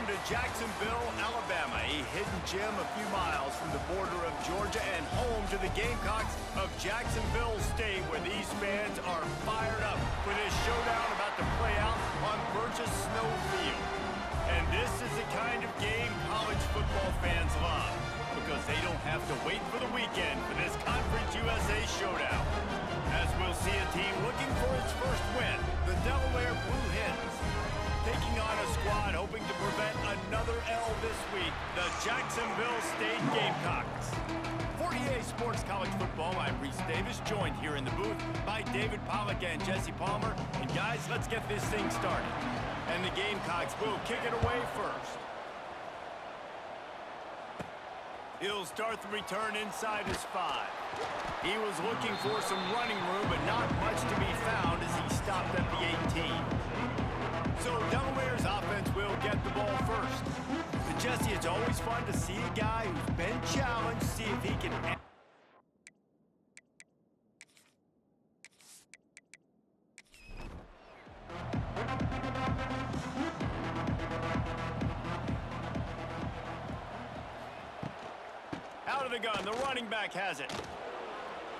Welcome to Jacksonville, Alabama, a hidden gem a few miles from the border of Georgia and home to the Gamecocks of Jacksonville State, where these fans are fired up for this showdown about to play out on Burgess Snow Field. And this is the kind of game college football fans love, because they don't have to wait for the weekend for this Conference USA showdown. As we'll see a team looking for its first win, the Delaware Blue Hens, taking on a squad hoping to prevent another L this week, the Jacksonville State Gamecocks. For EA Sports College Football, I'm Reese Davis, joined here in the booth by David Pollack and Jesse Palmer. And guys, let's get this thing started. And the Gamecocks will kick it away first. He'll start the return inside his 5. He was looking for some running room, but not much to be found as he stopped at the 18. So Delaware's offense will get the ball first. But Jesse, it's always fun to see a guy who's been challenged, see if he can... Out of the gun, the running back has it.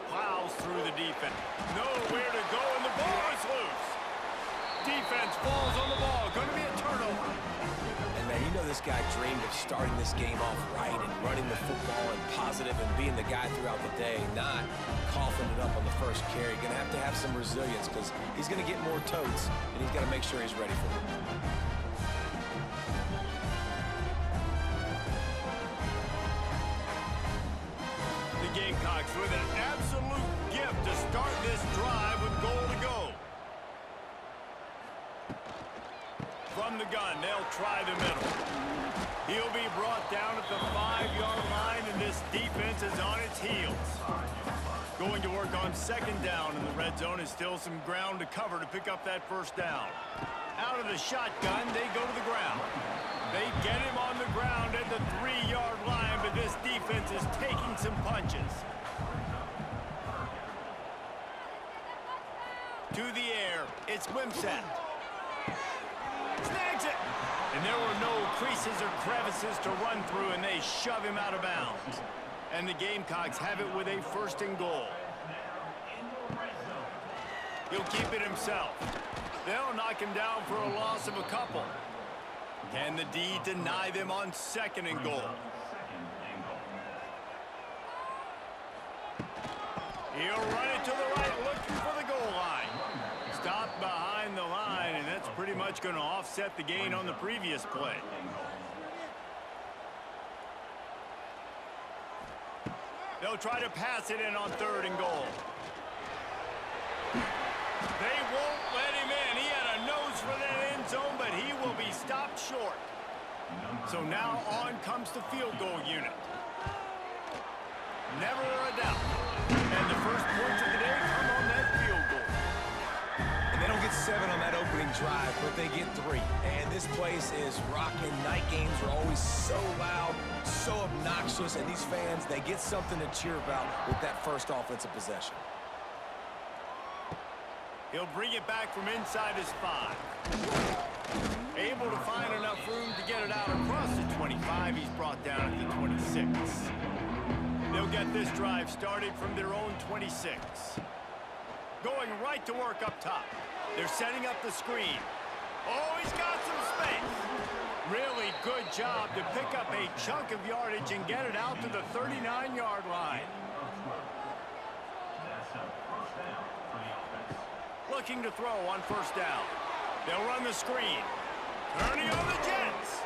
Plows through the defense. Nowhere to go, and the ball is loose. Defense falls on the ball. Going to be a turnover. And man, you know this guy dreamed of starting this game off right and running the football and positive and being the guy throughout the day, not coughing it up on the first carry. Going to have some resilience because he's going to get more totes, and he's got to make sure he's ready for it. The Gamecocks with an absolute gift to start this drive with goal to go. From the gun, they'll try the middle. He'll be brought down at the 5-yard line, and this defense is on its heels. Going to work on second down, and the red zone is still some ground to cover to pick up that first down. Out of the shotgun, they go to the ground. They get him on the ground at the 3-yard line, but this defense is taking some punches. To the air, it's Wimsatt. Snags it! And there were no creases or crevices to run through, and they shove him out of bounds. And the Gamecocks have it with a first and goal. He'll keep it himself. They'll knock him down for a loss of a couple. Can the D deny them on second and goal? He'll run it to the right, looking for the goal line. Stopped behind the line, and that's pretty much going to offset the gain on the previous play. They'll try to pass it in on third and goal. They won't let him in. He had a nose for that end zone, but he will be stopped short. So now on comes the field goal unit. Never a doubt. And the first points of the day come on that field goal. And they don't get 7 on that opening drive, but they get 3. And this place is rocking. Night games are always so loud, so obnoxious, and these fans, they get something to cheer about with that first offensive possession. He'll bring it back from inside his 5. Able to find enough room to get it out across the 25. He's brought down at the 26. They'll get this drive started from their own 26. Going right to work up top. They're setting up the screen. Oh, he's got some space. Really good job to pick up a chunk of yardage and get it out to the 39-yard line. Looking to throw on first down. They'll run the screen. Turning on the Jets.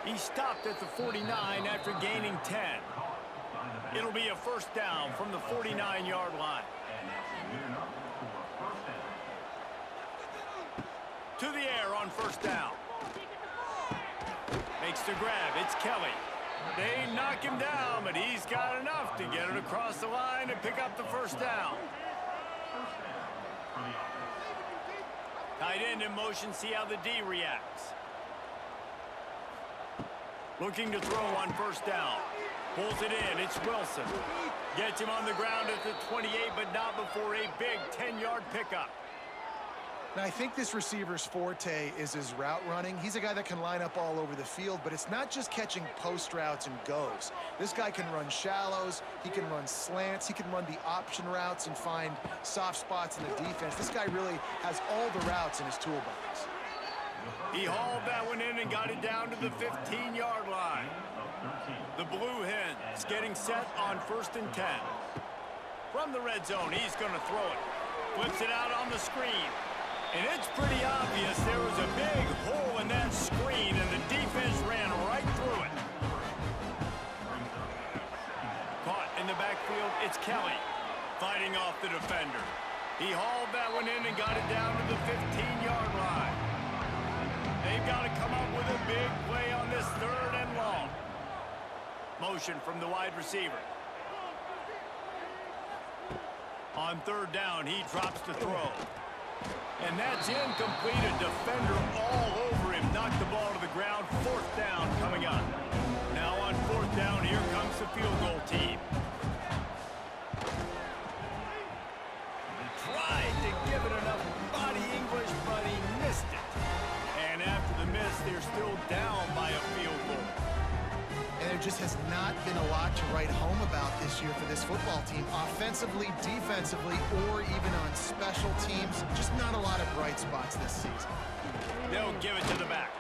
He stopped at the 49 after gaining 10. It'll be a first down from the 49-yard line. To the air on first down. Makes the grab. It's Kelly. They knock him down, but he's got enough to get it across the line and pick up the first down. Tight end in motion, see how the D reacts. Looking to throw on first down. Pulls it in, it's Wilson. Gets him on the ground at the 28, but not before a big 10-yard pickup. Now, I think this receiver's forte is his route running. He's a guy that can line up all over the field, but it's not just catching post routes and goes. This guy can run shallows, he can run slants, he can run the option routes and find soft spots in the defense. This guy really has all the routes in his toolbox. He hauled that one in and got it down to the 15-yard line. The Blue Hens getting set on 1st and 10. From the red zone, he's going to throw it. Flips it out on the screen. And it's pretty obvious there was a big hole in that screen, and the defense ran right through it. Caught in the backfield, it's Kelly fighting off the defender. He hauled that one in and got it down to the 15-yard line. They've got to come up with a big play on this 3rd and long. Motion from the wide receiver. On 3rd down, he drops to throw. And that's incomplete. A defender all over him. Knocked the ball to the ground. 4th down coming up. Now on 4th down, here comes the field goal team. Tried to give it enough body English, but he missed it. And after the miss, they're still down by a field goal. And there just has not been a lot to write home about this year for this football team. Offensively, defensively, or even on special teams. Just not a lot of bright spots this season. They'll give it to the back.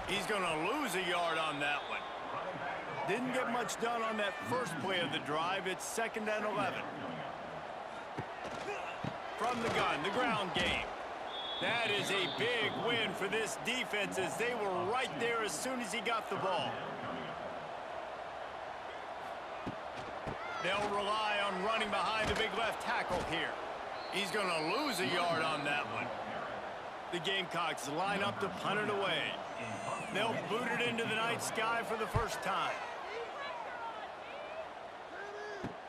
He's going to lose a yard on that one. Didn't get much done on that first play of the drive. It's 2nd and 11. From the gun, the ground game. That is a big win for this defense as they were right there as soon as he got the ball. They'll rely on running behind the big left tackle here. He's going to lose a yard on that one. The Gamecocks line up to punt it away. They'll boot it into the night sky for the first time.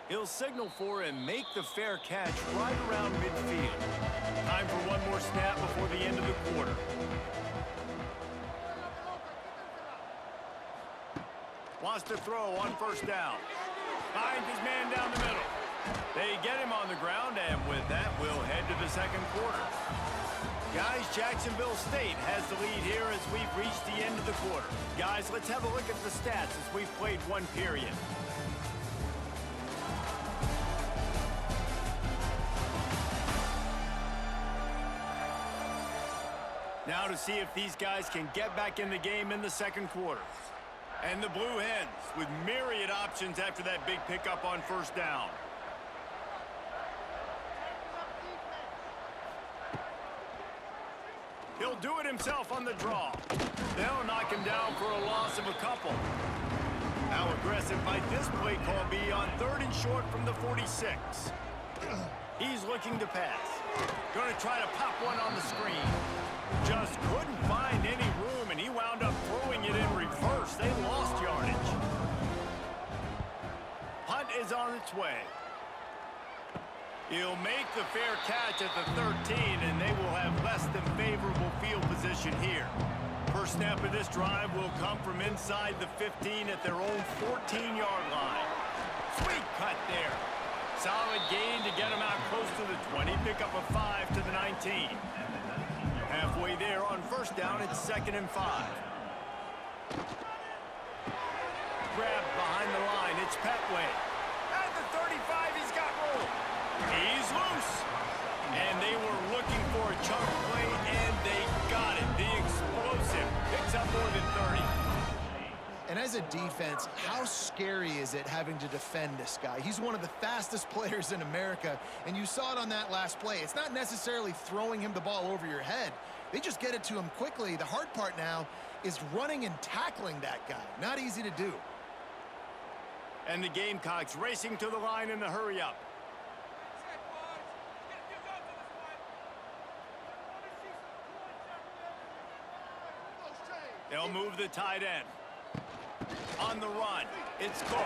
He'll signal for and make the fair catch right around midfield. Time for one more snap before the end of the quarter. Wants to throw on 1st down. Finds his man down the middle. They get him on the ground, and with that, we'll head to the 2nd quarter. Guys, Jacksonville State has the lead here as we've reached the end of the quarter. Guys, let's have a look at the stats as we've played one period. Now to see if these guys can get back in the game in the 2nd quarter. And the Blue Hens with myriad options after that big pickup on 1st down. He'll do it himself on the draw. They'll knock him down for a loss of a couple. How aggressive might this play call be on 3rd and short from the 46? He's looking to pass. Going to try to pop one on the screen. Just couldn't find any room, and he wound up throwing it in reverse. They lost yardage. Punt is on its way. He'll make the fair catch at the 13, and they will have less than favorable field position here. First snap of this drive will come from inside the 15 at their own 14-yard line. Sweet cut there. Solid gain to get him out close to the 20. Pick up a 5 to the 19. Halfway there on 1st down, it's 2nd and 5. Grabbed behind the line, it's Petway. At the 35, he's got room. He's loose. And they were looking for a chunk play, and they got it. The explosive picks up more than 30. And as a defense, how scary is it having to defend this guy? He's one of the fastest players in America, and you saw it on that last play. It's not necessarily throwing him the ball over your head. They just get it to him quickly. The hard part now is running and tackling that guy. Not easy to do. And the Gamecocks racing to the line in the hurry-up. They'll move the tight end. On the run, it's Cook.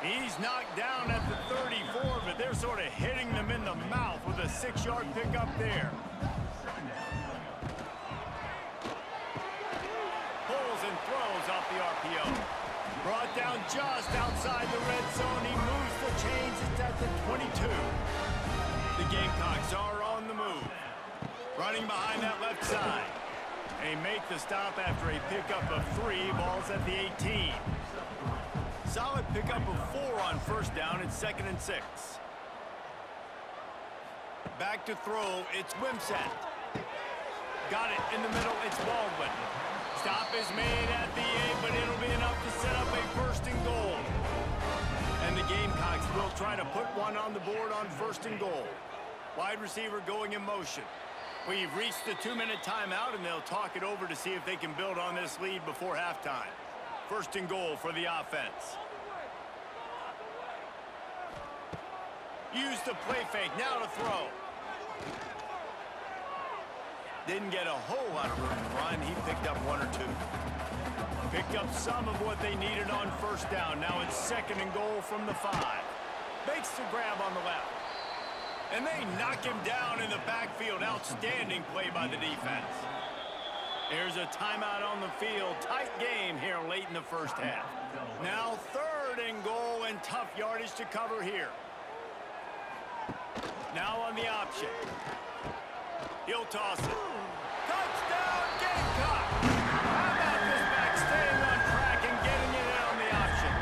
He's knocked down at the 34, but they're sort of hitting them in the mouth with a 6-yard pickup there. Pulls and throws off the RPO. Brought down just outside the red zone. He moves the chains. It's at the 22. The Gamecocks are on the move. Running behind that left side. They make the stop after a pickup of 3. Ball's at the 18. Solid pickup of 4 on first down. It's 2nd and 6. Back to throw. It's Wimsatt. Got it in the middle. It's Baldwin. Stop is made at the 8, but it'll be enough to set up a 1st and goal. And the Gamecocks will try to put one on the board on 1st and goal. Wide receiver going in motion. We've reached the 2-minute timeout, and they'll talk it over to see if they can build on this lead before halftime. 1st and goal for the offense. Use the play fake. Now to throw. Didn't get a whole lot of room to run. He picked up 1 or 2. Picked up some of what they needed on first down. Now it's 2nd and goal from the 5. Makes the grab on the left. And they knock him down in the backfield. Outstanding play by the defense. There's a timeout on the field. Tight game here late in the first half. Now 3rd and goal and tough yardage to cover here. Now on the option. He'll toss it. Touchdown, Gamecock! How about this back staying on track and getting it in on the option?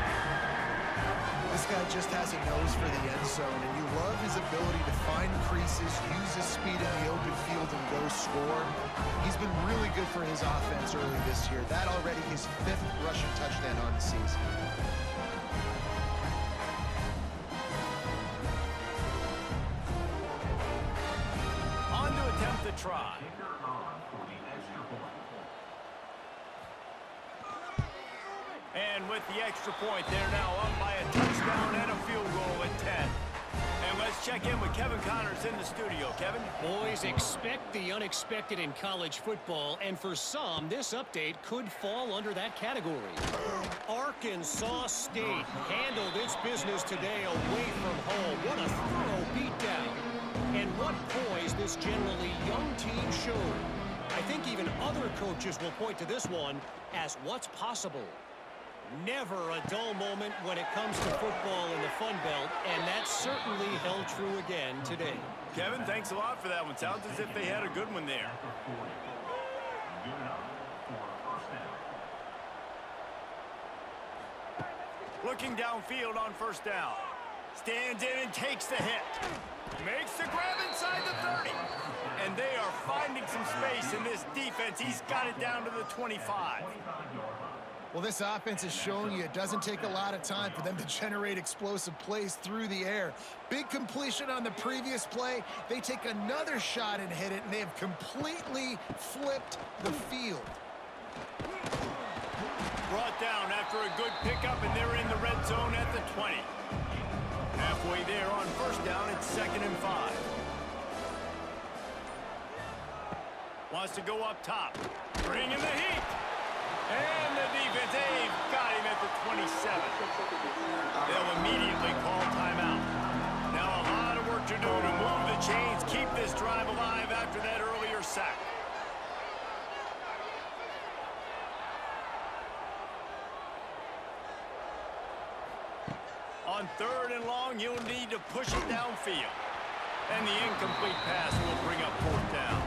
This guy just has a nose for the end zone, and you love his ability to find creases, use his speed in the open field, and go score. He's been really good for his offense early this year. That already his 5th rushing touchdown on the season. Attempt to try. And with the extra point, they're now up by a touchdown and a field goal at 10. And let's check in with Kevin Connors in the studio. Kevin? Boys, expect the unexpected in college football, and for some, this update could fall under that category. Arkansas State handled its business today away from home. What a thorough beatdown. And what poise this generally young team showed. I think even other coaches will point to this one as what's possible. Never a dull moment when it comes to football in the Fun Belt, and that certainly held true again today. Kevin, thanks a lot for that one. Sounds as if they had a good one there. Looking downfield on first down. Stands in and takes the hit. Makes the grab inside the 30. And they are finding some space in this defense. He's got it down to the 25. Well, this offense has shown you it doesn't take a lot of time for them to generate explosive plays through the air. Big completion on the previous play. They take another shot and hit it, and they have completely flipped the field. Brought down after a good pickup, and they're in the red zone at the 20. Halfway there on first down, it's 2nd and 5. Wants to go up top. Bring in the heat. And the defense, they've got him at the 27. They'll immediately call timeout. Now a lot of work to do to move the chains, keep this drive alive after that earlier sack. On 3rd and long, you'll need to push it downfield. And the incomplete pass will bring up 4th down.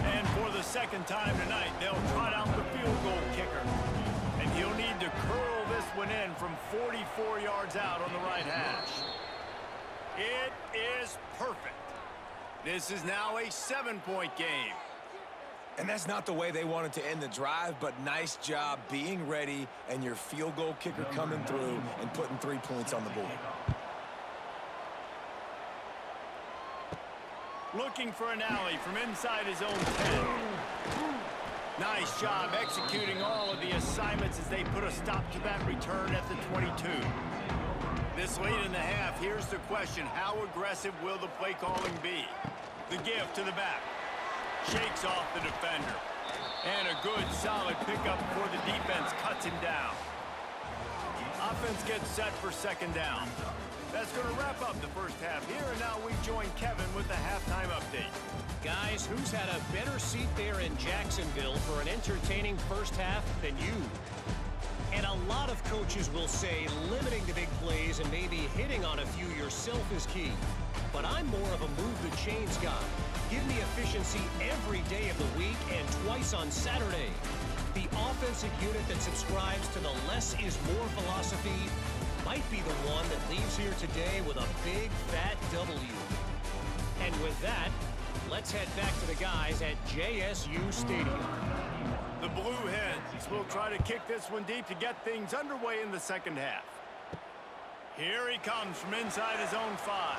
And for the 2nd time tonight, they'll trot out the field goal kicker. And he'll need to curl this one in from 44 yards out on the right hash. It is perfect. This is now a 7-point game. And that's not the way they wanted to end the drive, but nice job being ready and your field goal kicker coming through and putting 3 points on the board. Looking for an alley from inside his own 10. Nice job executing all of the assignments as they put a stop to that return at the 22. This late in the half, here's the question. How aggressive will the play calling be? The give to the back. Shakes off the defender. And a good, solid pickup before the defense cuts him down. Offense gets set for 2nd down. That's going to wrap up the first half here, and now we join Kevin with the halftime update. Guys, who's had a better seat there in Jacksonville for an entertaining first half than you? And a lot of coaches will say limiting the big plays and maybe hitting on a few yourself is key. but I'm more of a move the chains guy. Give me efficiency every day of the week and twice on Saturday. The offensive unit that subscribes to the less is more philosophy might be the one that leaves here today with a big fat W. And with that, let's head back to the guys at JSU Stadium. The Blue Hens will try to kick this one deep to get things underway in the second half. Here he comes from inside his own 5.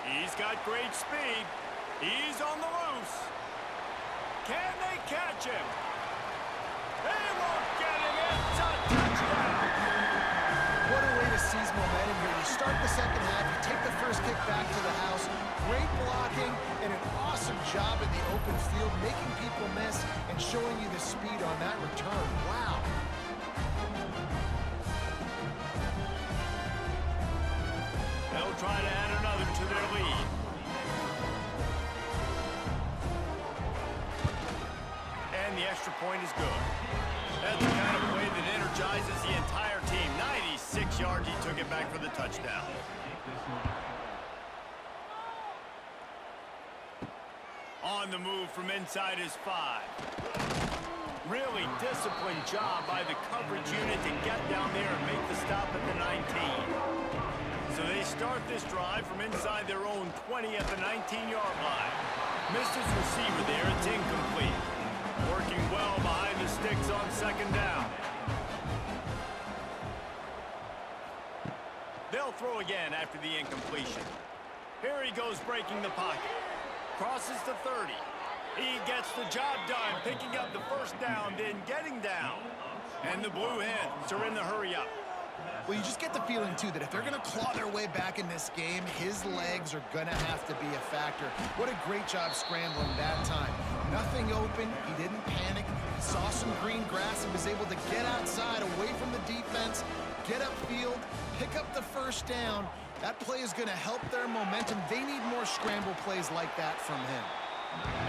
He's got great speed. He's on the loose. Can they catch him? They won't get him. It's a touchdown. What a way to seize momentum here. You start the second half, you take the first kick back to the house. Great blocking and an awesome job in the open field, making people miss and showing you the speed on that return. Wow. They'll try to add another to their lead. And the extra point is good. That's the kind of play that energizes the entire team. 96 yards, he took it back for the touchdown. On the move from inside his 5. Really disciplined job by the coverage unit to get down there and make the stop at the 19. So they start this drive from inside their own 20 at the 19-yard line. Missed his receiver there. It's incomplete. Working well behind the sticks on second down. They'll throw again after the incompletion. Here he goes breaking the pocket. Crosses the 30. He gets the job done, picking up the first down, then getting down. And the Blue Hens are in the hurry-up. Well, you just get the feeling, too, that if they're going to claw their way back in this game, his legs are going to have to be a factor. What a great job scrambling that time. Nothing open. He didn't panic. He saw some green grass and was able to get outside, away from the defense, get upfield, pick up the first down. That play is going to help their momentum. They need more scramble plays like that from him.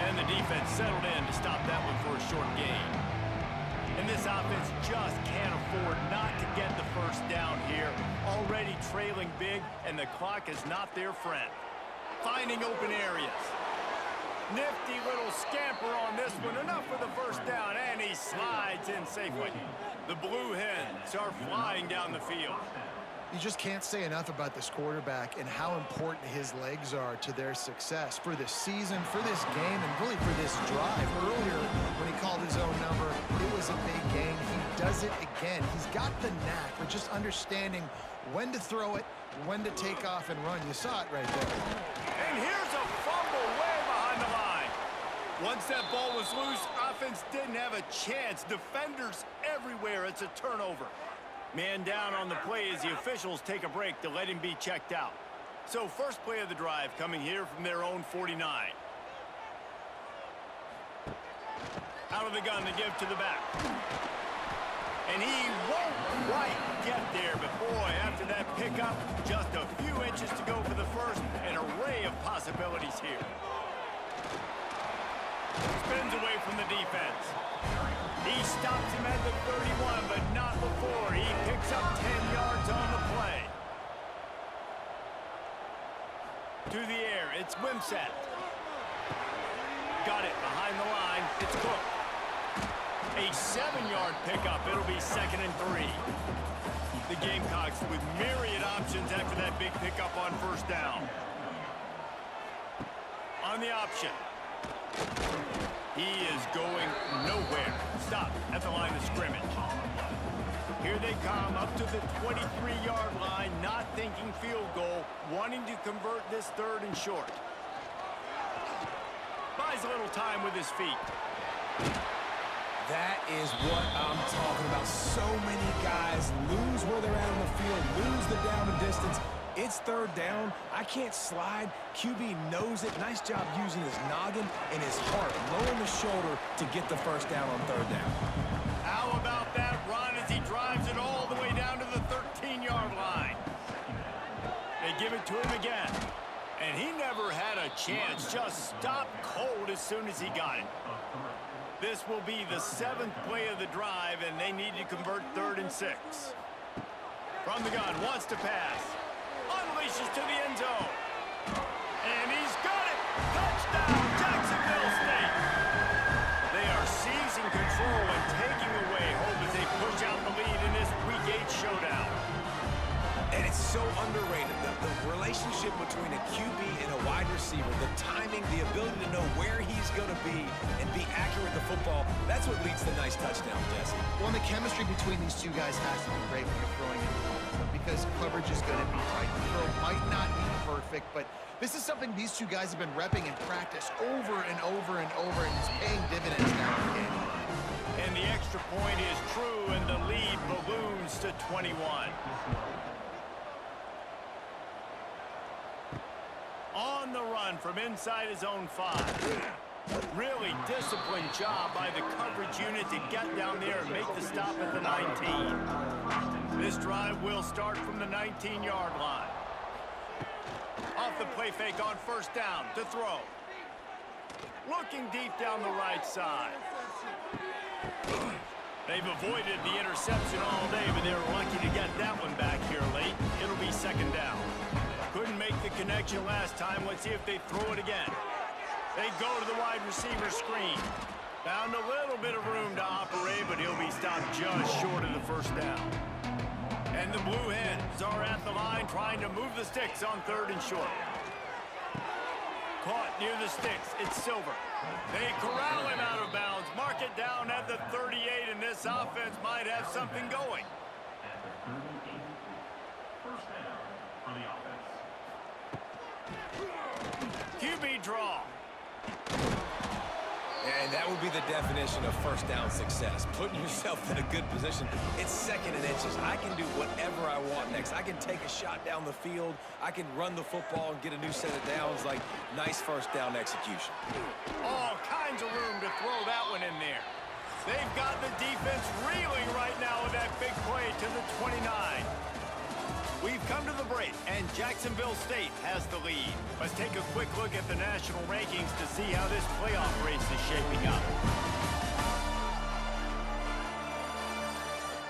And the defense settled in to stop that one for a short gain. And this offense just can't afford not to get the first down here. Already trailing big, and the clock is not their friend. Finding open areas. Nifty little scamper on this one. Enough for the first down, and he slides in safely. The Blue Hens are flying down the field. You just can't say enough about this quarterback and how important his legs are to their success for this season, for this game, and really for this drive. Earlier, when he called his own number, it was a big gain. He does it again. He's got the knack for just understanding when to throw it, when to take off and run. You saw it right there. And here's a fumble way behind the line. Once that ball was loose, offense didn't have a chance. Defenders everywhere. It's a turnover. Man down on the play as the officials take a break to let him be checked out. So first play of the drive coming here from their own 49. Out of the gun to give to the back. And he won't quite get there, but boy, after that pickup, just a few inches to go for the first. An array of possibilities here. Spins away from the defense. He stops him at the 31, but not before. He picks up 10 yards on the play. To the air, it's Wimsatt. Got it behind the line. It's Cook. A 7-yard pickup. It'll be 2nd and 3. The Gamecocks with myriad options after that big pickup on first down. On the option. He is going nowhere. Stop at the line of scrimmage. Here they come up to the 23-yard line, not thinking field goal, wanting to convert this 3rd and short. Buys a little time with his feet. That is what I'm talking about. So many guys lose where they're at on the field, lose the down and distance. It's 3rd down. I can't slide. QB knows it. Nice job using his noggin and his heart, lowering the shoulder to get the first down on 3rd down. How about that run as he drives it all the way down to the 13-yard line? They give it to him again. And he never had a chance. Just stopped cold as soon as he got it. This will be the 7th play of the drive, and they need to convert 3rd and 6. From the gun, wants to pass. Unleashes to the end zone. relationship between a QB and a wide receiver, the timing, the ability to know where he's going to be and be accurate with the football, that's what leads to nice touchdowns, Jesse. Well, and the chemistry between these two guys has to be great when you're throwing in the ball, because coverage is going to be tight. The throw might not be perfect, but this is something these two guys have been repping in practice over and over and over, and it's paying dividends now in the game. And the extra point is true, and the lead balloons to 21. On the run from inside his own 5. Really disciplined job by the coverage unit to get down there and make the stop at the 19. This drive will start from the 19-yard line. Off the play fake on first down to throw. Looking deep down the right side. They've avoided the interception all day, but they're lucky to get that one back here late. It'll be second down. Couldn't make the connection last time. Let's see if they throw it again. They go to the wide receiver screen. Found a little bit of room to operate, but he'll be stopped just short of the first down. And the Blue Hens are at the line trying to move the sticks on 3rd and short. Caught near the sticks. It's Silver. They corral him out of bounds. Mark it down at the 38, and this offense might have something going. QB draw. And that would be the definition of first down success. Putting yourself in a good position. It's 2nd and inches. I can do whatever I want next. I can take a shot down the field. I can run the football and get a new set of downs. Like, nice first down execution. All kinds of room to throw that one in there. They've got the defense reeling right now with that big play to the 29. We've come to the break, and Jacksonville State has the lead. Let's take a quick look at the national rankings to see how this playoff race is shaping up.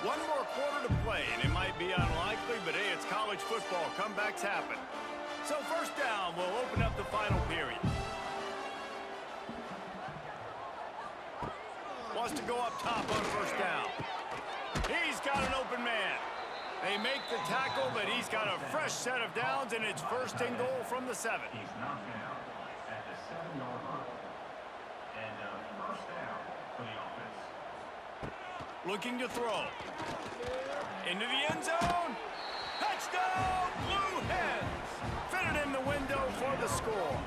One more quarter to play, and it might be unlikely, but hey, it's college football. Comebacks happen. So first down, we'll open up the final period. Wants to go up top on first down. He's got an open man. They make the tackle, but he's got a fresh set of downs, and it's 1st and goal from the 7. He's knocked down at the 7-yard line. And first down for the offense. Looking to throw. Into the end zone. Touchdown, Blue Hens. Fitted in the window for the score.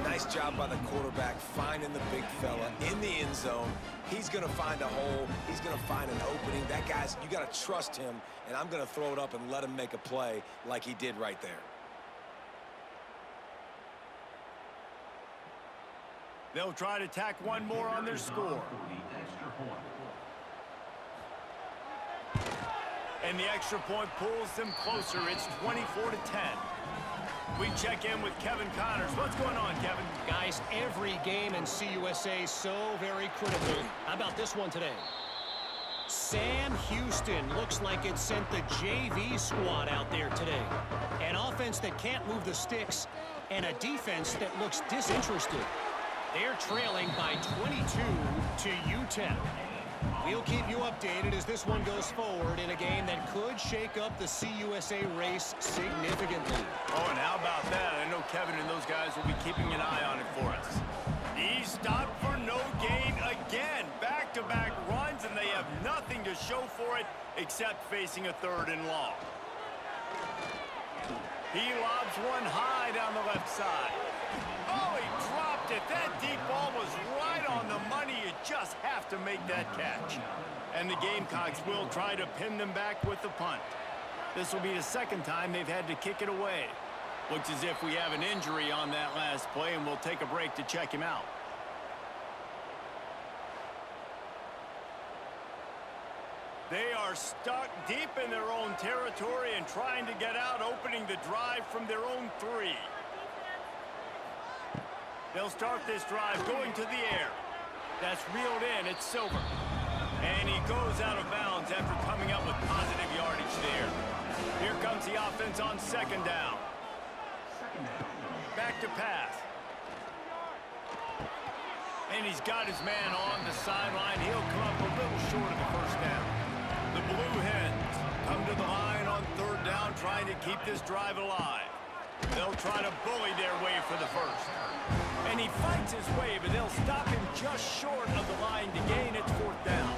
Nice job by the quarterback finding the big fella in the end zone. He's going to find a hole. He's going to find an opening. That guy's, you got to trust him, and I'm going to throw it up and let him make a play like he did right there. They'll try to tack one more on their score. And the extra point pulls them closer. It's 24-10. We check in with Kevin Connors. What's going on, Kevin? Guys, every game in CUSA so very critical. How about this one today? Sam Houston looks like it sent the JV squad out there today. An offense that can't move the sticks and a defense that looks disinterested. They're trailing by 22 to UTEP. We'll keep you updated as this one goes forward in a game that could shake up the CUSA race significantly. Oh, and how about that? I know Kevin and those guys will be keeping an eye on it for us. He stopped for no gain again. Back-to-back runs, and they have nothing to show for it except facing a 3rd and long. He lobs one high down the left side. Oh, he dropped it. That deep ball was right on the money. You just have to make that catch. And the Gamecocks will try to pin them back with the punt. This will be the 2nd time they've had to kick it away. Looks as if we have an injury on that last play, and we'll take a break to check him out. They are stuck deep in their own territory and trying to get out, opening the drive from their own 3. They'll start this drive going to the air. That's reeled in. It's Silver. And he goes out of bounds after coming up with positive yardage there. Here comes the offense on 2nd down. Back to pass. And he's got his man on the sideline. He'll come up a little short of the first down. The Blue Hens come to the line on third down, trying to keep this drive alive. They'll try to bully their way for the first. And he fights his way, but they'll stop him just short of the line to gain its fourth down.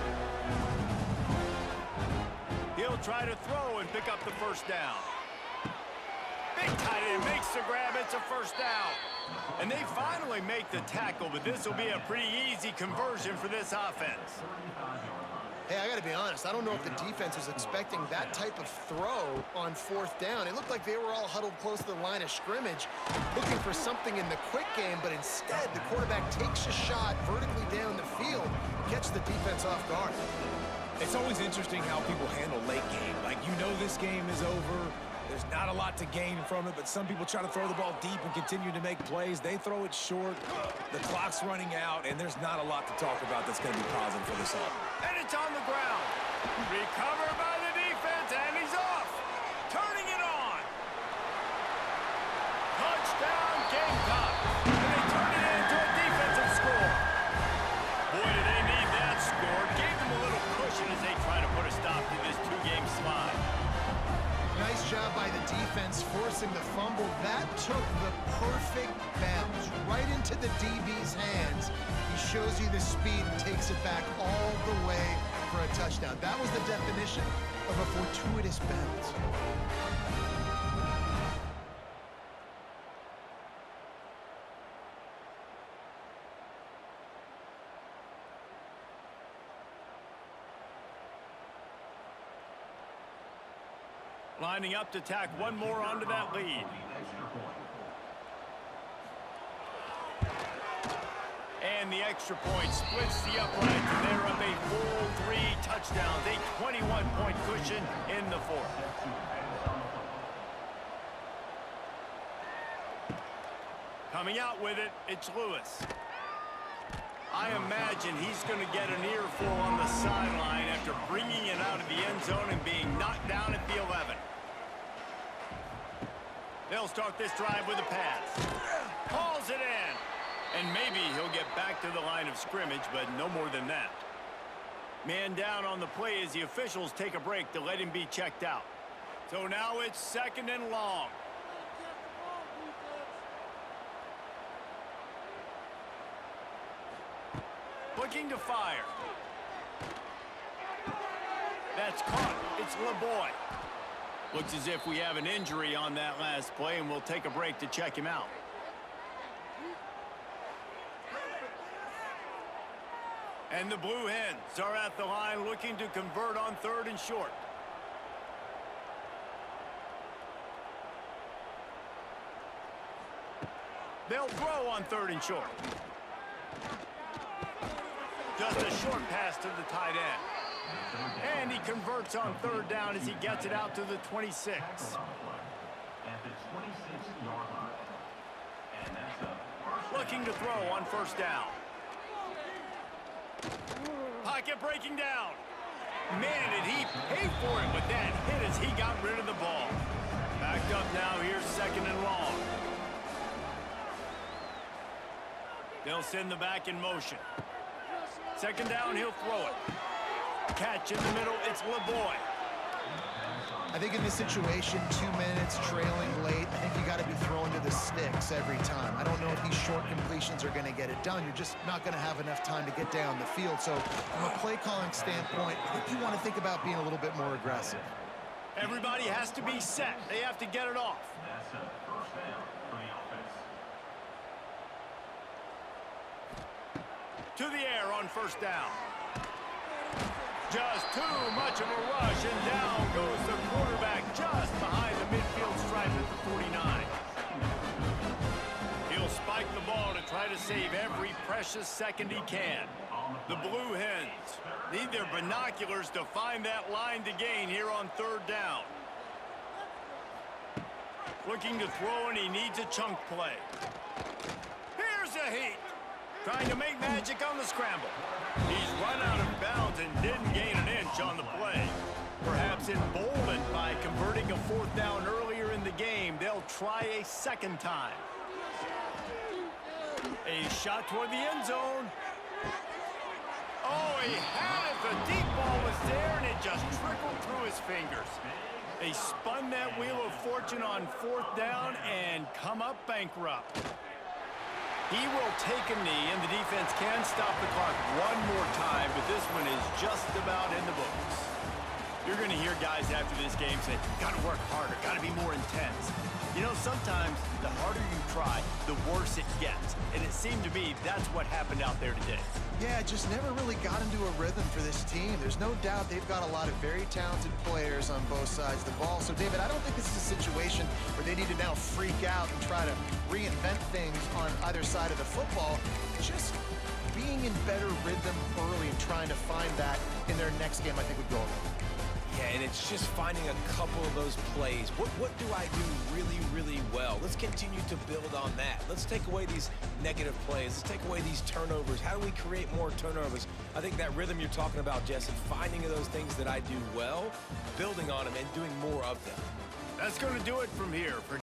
He'll try to throw and pick up the first down. Big tight end makes the grab. It's a first down. And they finally make the tackle, but this will be a pretty easy conversion for this offense. Hey, I got to be honest. I don't know if the defense was expecting that type of throw on fourth down. It looked like they were all huddled close to the line of scrimmage, looking for something in the quick game, but instead the quarterback takes a shot vertically down the field, gets the defense off guard. It's always interesting how people handle late game. Like, you know this game is over. There's not a lot to gain from it, but some people try to throw the ball deep and continue to make plays. They throw it short. The clock's running out, and there's not a lot to talk about that's going to be positive for this all. And it's on the ground. Recovered by the defense, and he's off. Turning it on. Touchdown, Gamecocks. And they turn it into a defensive score. Boy, did they need that score. Gave them a little cushion as they try to put a stop to this two-game slide. Nice job by the defense forcing the fumble. That took the perfect bounce right into the DB's hands. He shows you the speed and takes it back all the way for a touchdown. That was the definition of a fortuitous bounce. Lining up to tack one more onto that lead. And the extra point splits the uprights, and they're up a full 3 touchdowns, a 21-point cushion in the fourth. Coming out with it, it's Lewis. I imagine he's going to get an earful on the sideline after bringing it out of the end zone and being knocked down at the 11. They'll start this drive with a pass. Hauls it in. And maybe he'll get back to the line of scrimmage, but no more than that. Man down on the play as the officials take a break to let him be checked out. So now it's 2nd and long. Looking to fire. That's caught. It's LeBoy. Looks as if we have an injury on that last play, and we'll take a break to check him out. And the Blue Hens are at the line looking to convert on 3rd and short. They'll throw on 3rd and short. Just a short pass to the tight end. And he converts on 3rd down as he gets it out to the 26. At the 26-yard line. And that's a Looking to throw on 1st down. Pocket breaking down. Man, did he pay for it with that hit as he got rid of the ball. Backed up now, here's 2nd and long. They'll send the back in motion. 2nd down, he'll throw it. Catch in the middle, it's LeBoy. I think in this situation, 2 minutes trailing late, I think you got to be throwing to the sticks every time. I don't know if these short completions are going to get it done. You're just not going to have enough time to get down the field. So from a play calling standpoint, I think you want to think about being a little bit more aggressive. Everybody has to be set. They have to get it off. That's a first down for the offense. To the air on 1st down. Just too much of a rush, and down goes the quarterback just behind the midfield stripe at the 49. He'll spike the ball to try to save every precious second he can. The Blue Hens need their binoculars to find that line to gain here on 3rd down. Looking to throw, and he needs a chunk play. Here's a heat. Trying to make magic on the scramble. He's run out of bounds and didn't gain an inch on the play. Perhaps emboldened by converting a 4th down earlier in the game, they'll try a 2nd time. A shot toward the end zone. Oh, he had it. The deep ball was there, and it just trickled through his fingers. They spun that wheel of fortune on 4th down and come up bankrupt. He will take a knee, and the defense can stop the clock one more time, but this one is just about in the books. You're going to hear guys after this game say, got to work harder, got to be more intense. You know, sometimes the harder you try, the worse it gets. And it seemed to me that's what happened out there today. Yeah, just never really got into a rhythm for this team. There's no doubt they've got a lot of very talented players on both sides of the ball. So, David, I don't think this is a situation where they need to now freak out and try to reinvent things on either side of the football. Just being in better rhythm early and trying to find that in their next game, I think would go a long way. Yeah, and it's just finding a couple of those plays. What do I do really, really well? Let's continue to build on that. Let's take away these negative plays. Let's take away these turnovers. How do we create more turnovers? I think that rhythm you're talking about, Jesse, finding those things that I do well, building on them, and doing more of them. That's going to do it from here. For